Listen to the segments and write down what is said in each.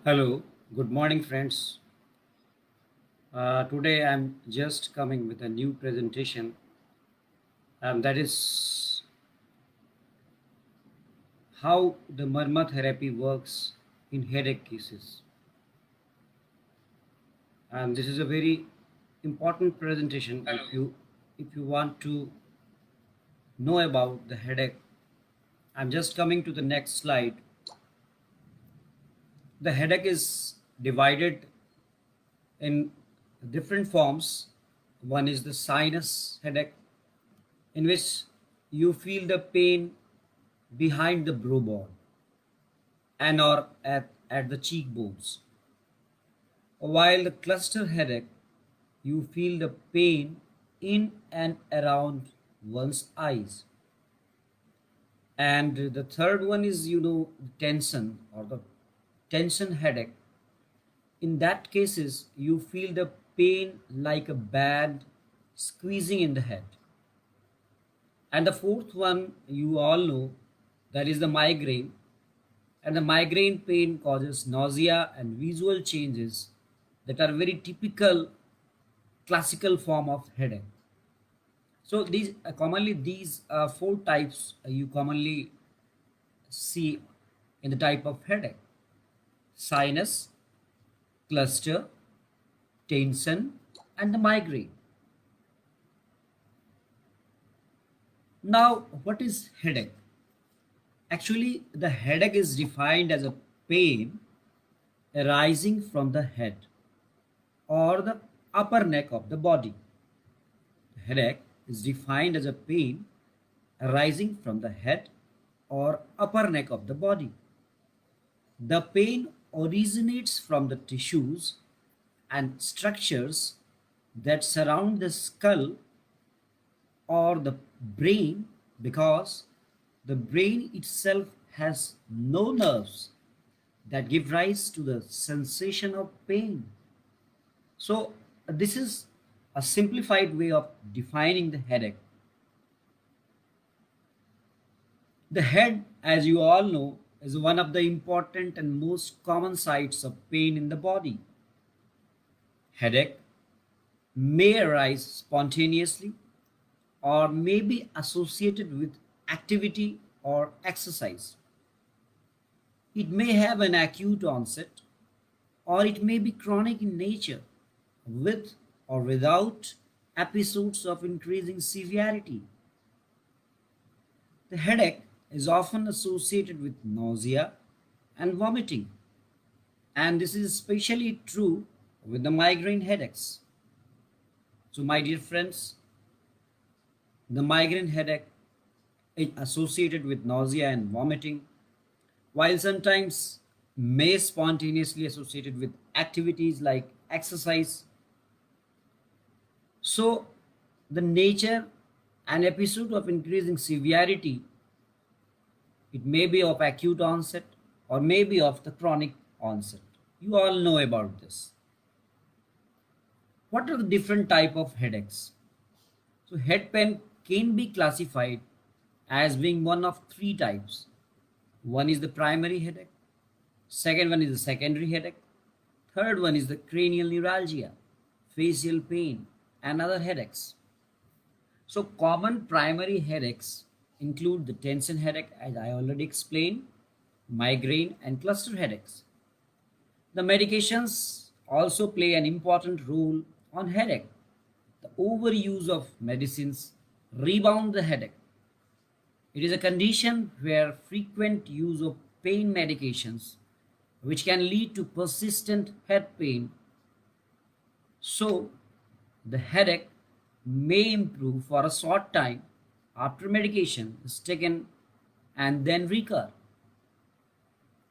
Hello, good morning, friends. Today I'm just coming with a new presentation, that is how the Marma therapy works in headache cases. And this is a very important presentation if you want to know about the headache. I'm just coming to the next slide. The headache is divided in different forms. One is the sinus headache, in which you feel the pain behind the brow bone and or at the cheekbones. While the cluster headache, you feel the pain in and around one's eyes. And the third one is, tension or the tension headache. In that cases, you feel the pain like a band squeezing in the head. And the fourth one, you all know, that is the migraine. And the migraine pain causes nausea and visual changes that are very typical classical form of headache. So these four types you commonly see in the type of headache: sinus, cluster, tension, and the migraine. Now, what is headache? Actually, the headache is defined as a pain arising from the head or the upper neck of the body. Headache is defined as a pain arising from the head or upper neck of the body. The pain originates from the tissues and structures that surround the skull or the brain, because the brain itself has no nerves that give rise to the sensation of pain. So, this is a simplified way of defining the headache. The head, as you all know, is one of the important and most common sites of pain in the body. Headache may arise spontaneously or may be associated with activity or exercise. It may have an acute onset or it may be chronic in nature, with or without episodes of increasing severity. The headache is often associated with nausea and vomiting, and this is especially true with the migraine headaches. So, my dear friends, the migraine headache is associated with nausea and vomiting, while sometimes may spontaneously associated with activities like exercise. So, the nature and episode of increasing severity, it may be of acute onset or may be of the chronic onset. You all know about this. What are the different type of headaches? So head pain can be classified as being one of three types. One is the primary headache, second one is the secondary headache, third one is the cranial neuralgia, facial pain, and other headaches. So common primary headaches include the tension headache, as I already explained, migraine, and cluster headaches. The medications also play an important role on headache. The overuse of medicines rebound the headache. It is a condition where frequent use of pain medications, which can lead to persistent head pain. So, the headache may improve for a short time after medication is taken and then recur.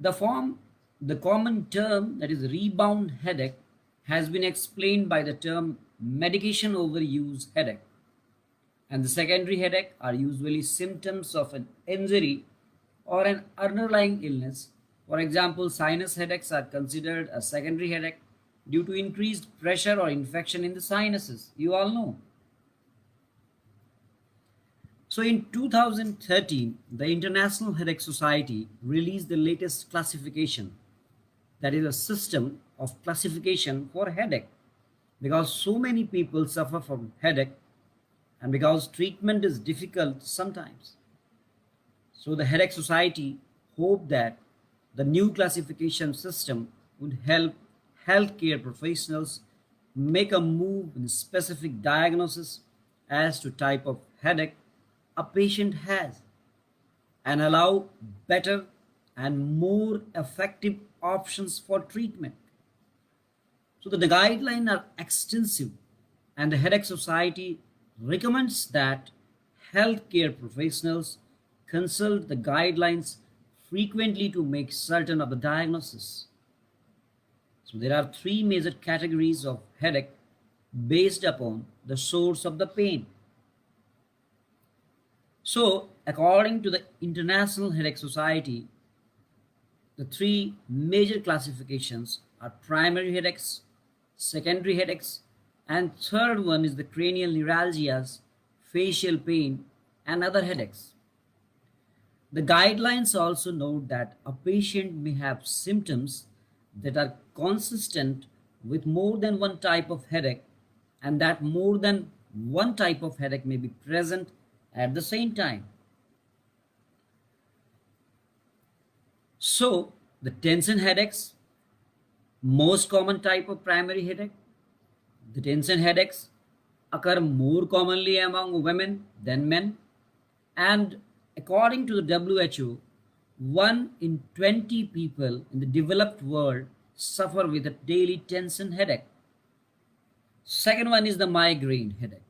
The form, the common term, that is rebound headache, has been explained by the term medication overuse headache. And the secondary headache are usually symptoms of an injury or an underlying illness. For example, sinus headaches are considered a secondary headache due to increased pressure or infection in the sinuses. You all know. So in 2013, the International Headache Society released the latest classification, that is a system of classification for headache, because so many people suffer from headache and because treatment is difficult sometimes. So the Headache Society hoped that the new classification system would help healthcare professionals make a move in specific diagnosis as to type of headache a patient has and allow better and more effective options for treatment. So the guidelines are extensive, and the Headache Society recommends that healthcare professionals consult the guidelines frequently to make certain of the diagnosis. So there are three major categories of headache based upon the source of the pain. So according to the International Headache Society, the three major classifications are primary headaches, secondary headaches, and third one is the cranial neuralgias, facial pain, and other headaches. The guidelines also note that a patient may have symptoms that are consistent with more than one type of headache, and that more than one type of headache may be present at the same time. So, the tension headaches, most common type of primary headache. The tension headaches occur more commonly among women than men, and according to the WHO, 1 in 20 people in the developed world suffer with a daily tension headache. Second one is the migraine headache.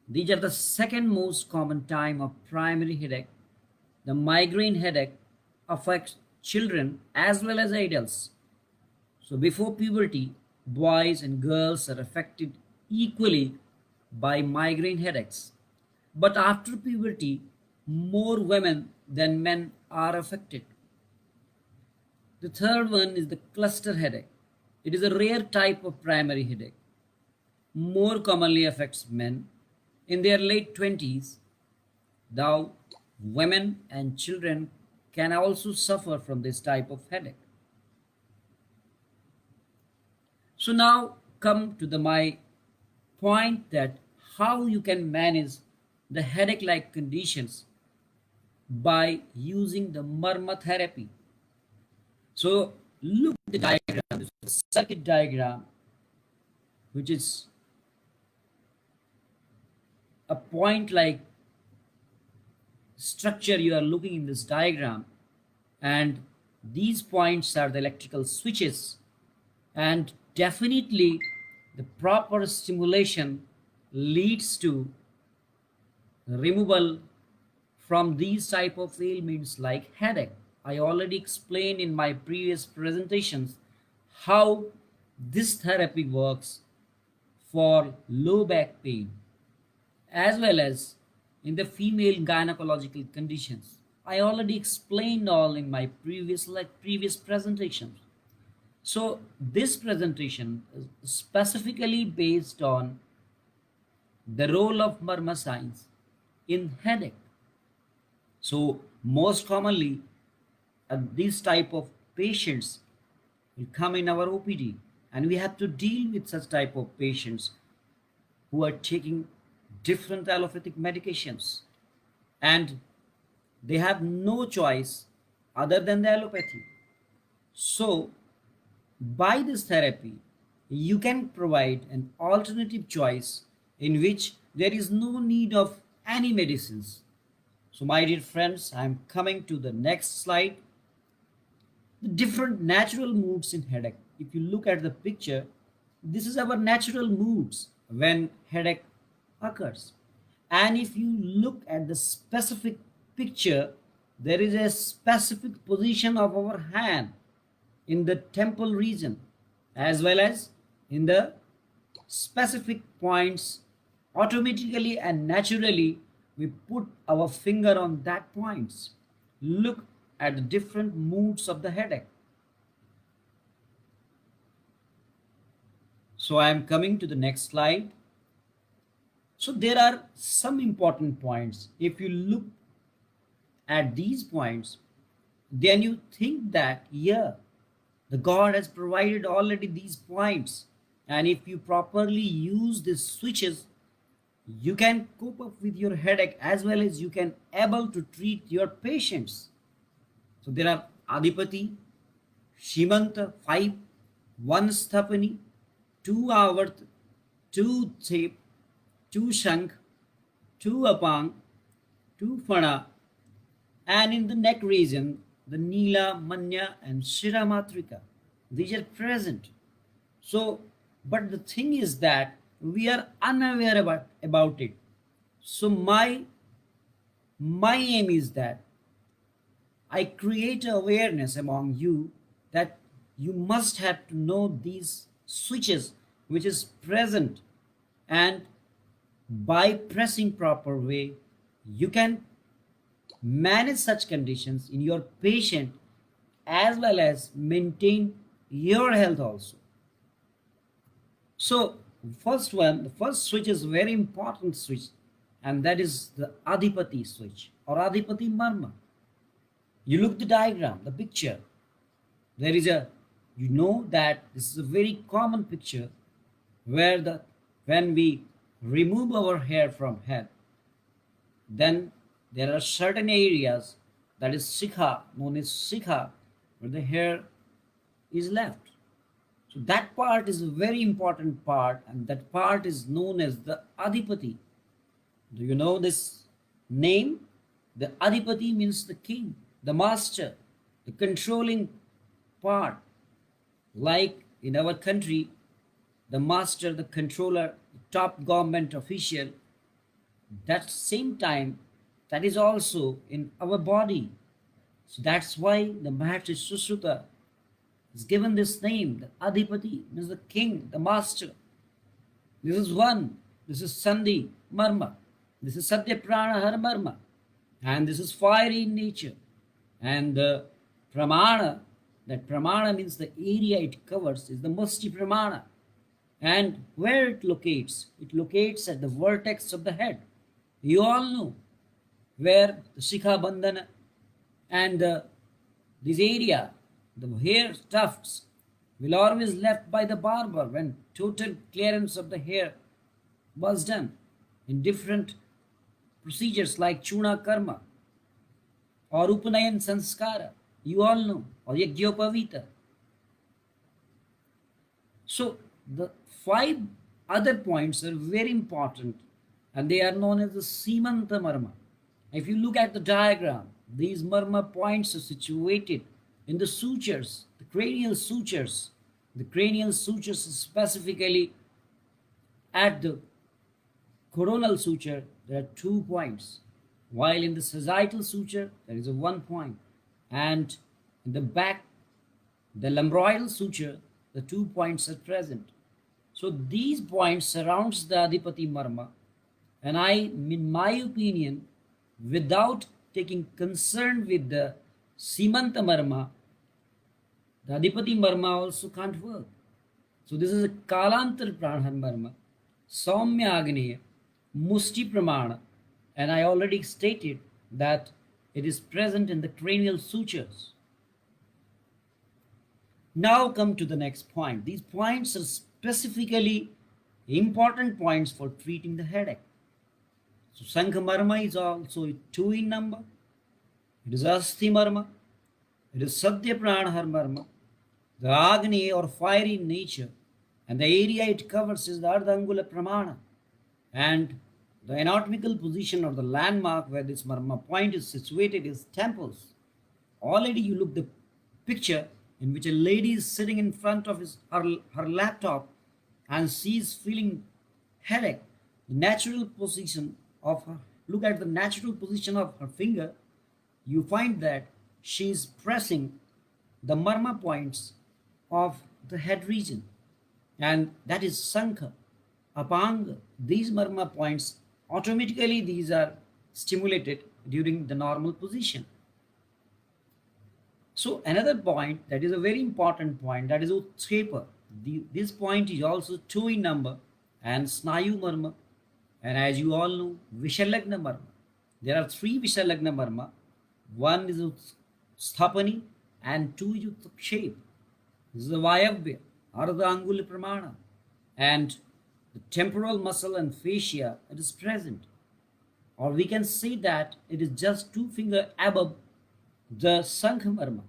These are the second most common type of primary headache. The migraine headache affects children as well as adults. So before puberty, boys and girls are affected equally by migraine headaches. But after puberty, more women than men are affected. The third one is the cluster headache. It is a rare type of primary headache. More commonly affects men in their late 20s, though women and children can also suffer from this type of headache. So now come to my point that how you can manage the headache-like conditions by using the murmur therapy. So look at the diagram, this is a circuit diagram, which is a point like structure you are looking in this diagram, and these points are the electrical switches, and definitely the proper stimulation leads to removal from these type of ailments like headache. I already explained in my previous presentations how this therapy works for low back pain as well as in the female gynecological conditions. I already explained all in my previous presentations. So this presentation is specifically based on the role of murmur signs in headache. So most commonly, these type of patients will come in our OPD, and we have to deal with such type of patients who are taking different allopathic medications, and they have no choice other than the allopathy. So by this therapy, you can provide an alternative choice in which there is no need of any medicines. So my dear friends, I am coming to the next slide. The different natural moods in headache. If you look at the picture, this is our natural moods when headache occurs. And if you look at the specific picture, there is a specific position of our hand in the temple region as well as in the specific points. Automatically and naturally we put our finger on that points. Look at the different moods of the headache. So I am coming to the next slide. So there are some important points. If you look at these points, then you think that, yeah, The God has provided already these points. And if you properly use these switches, you can cope up with your headache as well as you can able to treat your patients. So there are Adipati, Shimanta, 5, 1 Sthapani, 2 Avarth, 2 Thep, 2 Shank, 2 Apang, 2 Fana, and in the neck region, the Nila, Manya, and Shiramatrika. These are present. So, but the thing is that we are unaware about it. So my aim is that I create awareness among you that you must have to know these switches which is present, and by pressing proper way you can manage such conditions in your patient as well as maintain your health also. So first one, the first switch is very important switch, and that is the Adipati switch or Adipati Marma. You look the diagram, the picture. There is a, you know that this is a very common picture where the, when we remove our hair from head, then there are certain areas that is Sikha, known as Sikha, where the hair is left. So that part is a very important part, and that part is known as the Adipati. Do you know this name? The Adipati means the king, the master, the controlling part. Like in our country, the master, the controller, the top government official, that same time, that is also in our body. So that's why the Maharishi Sushruta is given this name, the Adipati, means the king, the master. This is one. This is Sandhi Marma. This is Satya Prana Har Marma. And this is fiery in nature. And the Pramana, that Pramana means the area it covers, is the Musti Pramana. And where it locates at the vertex of the head. You all know where the Shikha Bandhana and this area, the hair tufts, will always left by the barber when total clearance of the hair was done in different procedures like Chuna Karma or Upanayan Sanskara, you all know, or Yajnopavita. So the 5 other points are very important, and they are known as the Simanta Marma. If you look at the diagram, these Marma points are situated in the sutures, the cranial sutures. The cranial sutures specifically at the coronal suture, there are 2 points, while in the sagittal suture, there is a 1 point, and in the back, the lumboidal suture, the 2 points are present. So these points surrounds the Adipati Marma, and in my opinion, without taking concern with the Simanta Marma, the Adipati Marma also can't work. So this is a Kalantar Pranhar Marma, Saumya Agneya, Musti Pramana, and I already stated that it is present in the cranial sutures. Now come to the next point. These points are specifically important points for treating the headache. So Sankha Marma is also 2 in number. It is Asti Marma. It is Satya Pranahar Marma. The Agni or fire in nature, and the area it covers is the Ardhangula Pramana. And the anatomical position or the landmark where this Marma point is situated is temples. Already you look the picture in which a lady is sitting in front of her laptop and she is feeling headache. The natural position of her, look at the natural position of her finger, you find that she is pressing the Marma points of the head region, and that is Sankha, Apanga. These Marma points, automatically these are stimulated during the normal position. So another point that is a very important point, that is Utshepa. This point is also 2 in number, and Snayu Marma, and as you all know, Vishalagna Marma. There are 3 Vishalagna Marma. One is Sthapani and 2 is Utshepa. This is the Vayavya, Ardha Angula Pramana, and the temporal muscle and fascia that is present. Or we can say that it is just two finger above the Sankhamarma.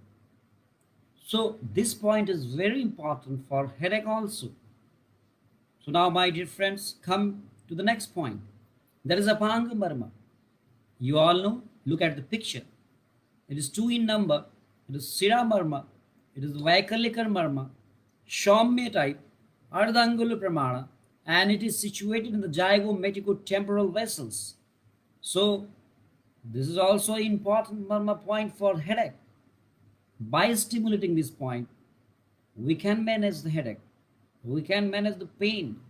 So this point is very important for headache also. So now, my dear friends, come to the next point. That is Apanga Marma. You all know, look at the picture. It is two in number. It is Sira Marma. It is Vaikalikar Marma, Shaumya type, Ardhangula Pramana, and it is situated in the zygomatic-temporal vessels. So this is also an important Marma point for headache. By stimulating this point, we can manage the headache. We can manage the pain,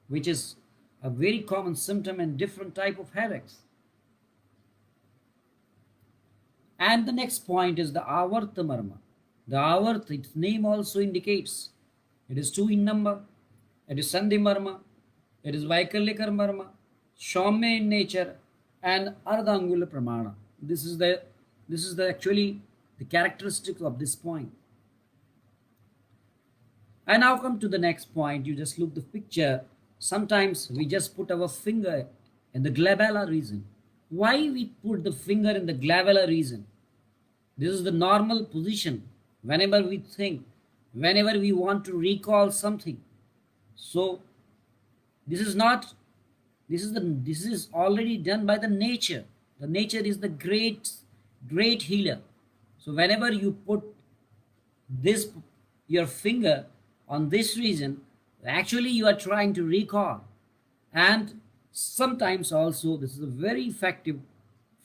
which is a very common symptom in different type of headaches. And the next point is the Avarta Marma. The Avarta, its name also indicates, it is two in number, it is Sandhi Marma, it is Vaikalikar Marma, Shaumya in nature, and Ardhangula Pramana. This is the actually the characteristic of this point. I now come to the next point. You just look the picture. Sometimes we just put our finger in the glabellar region. Why we put the finger in the glabellar region? This is the normal position whenever we think, whenever we want to recall something. So this is not, this is already done by the nature. The nature is the great healer. So whenever you put this your finger on this region, actually you are trying to recall. And sometimes also this is very effective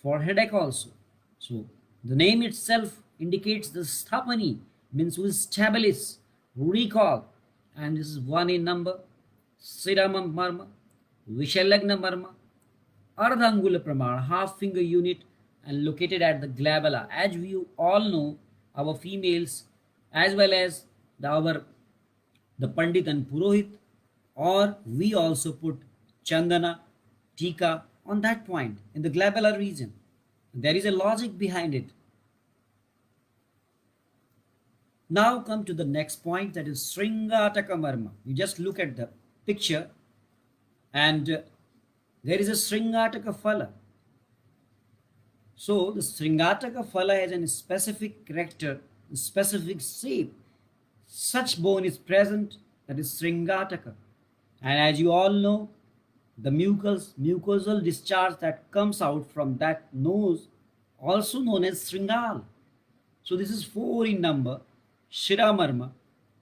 for headache also. So the name itself indicates the sthapani, means to establish, recall, and this is one in number. Siramam Marma, Vishalagna Marma, Ardhangula Pramana, half finger unit, and located at the glabella. As we all know, our females as well as the Pandit and Purohit, or we also put Chandana, Tika on that point in the glabellar region. There is a logic behind it. Now come to the next point, that is Sringataka Marma. You just look at the picture and there is a Sringataka Phala. So the Sringataka Phala has a specific character, a specific shape. Such bone is present, that is Sringataka. And as you all know, the mucosal discharge that comes out from that nose, also known as Sringal. So this is 4 in number. Shiramarma,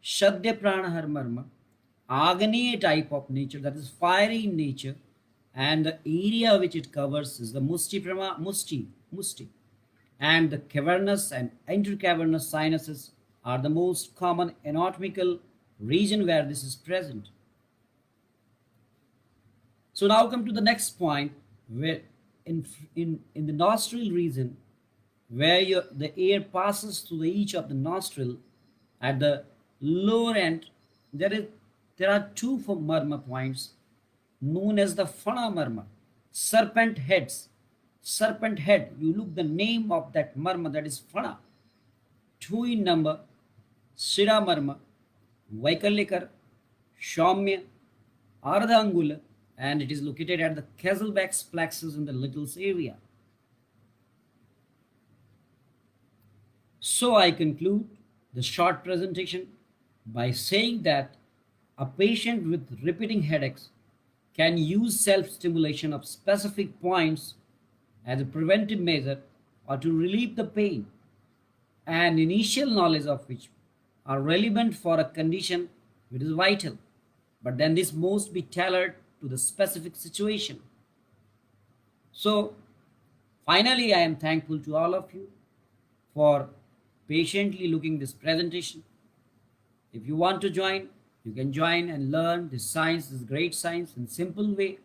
Shadya Pranahar Marma, Agni type of nature, that is fiery in nature, and the area which it covers is the Musti. And the cavernous and intercavernous sinuses are the most common anatomical region where this is present. So now come to the next point, where in the nostril region, where the air passes through each of the nostril, at the lower end, there are two marma points known as the Phana marma, serpent heads. Serpent head, you look the name of that marma, that is Phana. 2 in number, Shira marma, Vaikalikar, Shaumya, Ardhangula, and it is located at the Kesselbach's plexus in the littles area. So I conclude the short presentation by saying that a patient with repeating headaches can use self-stimulation of specific points as a preventive measure or to relieve the pain, and initial knowledge of which are relevant for a condition which is vital, but then this must be tailored to the specific situation. So finally, I am thankful to all of you for patiently looking this presentation. If you want to join, you can join and learn this science, this great science in simple way.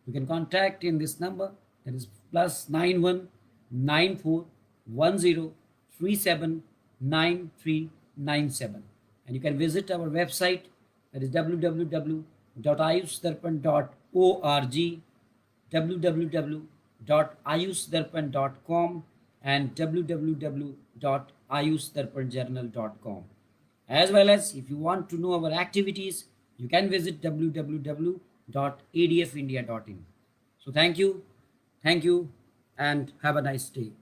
You can contact in this number, that is +91 94 10 37 9397, and you can visit our website, that is www.ayushdarpan.org, www.ayushdarpan.com, and www.ayushdarpanjournal.com. As well as if you want to know our activities, you can visit www.adfindia.in. So thank you, and have a nice day.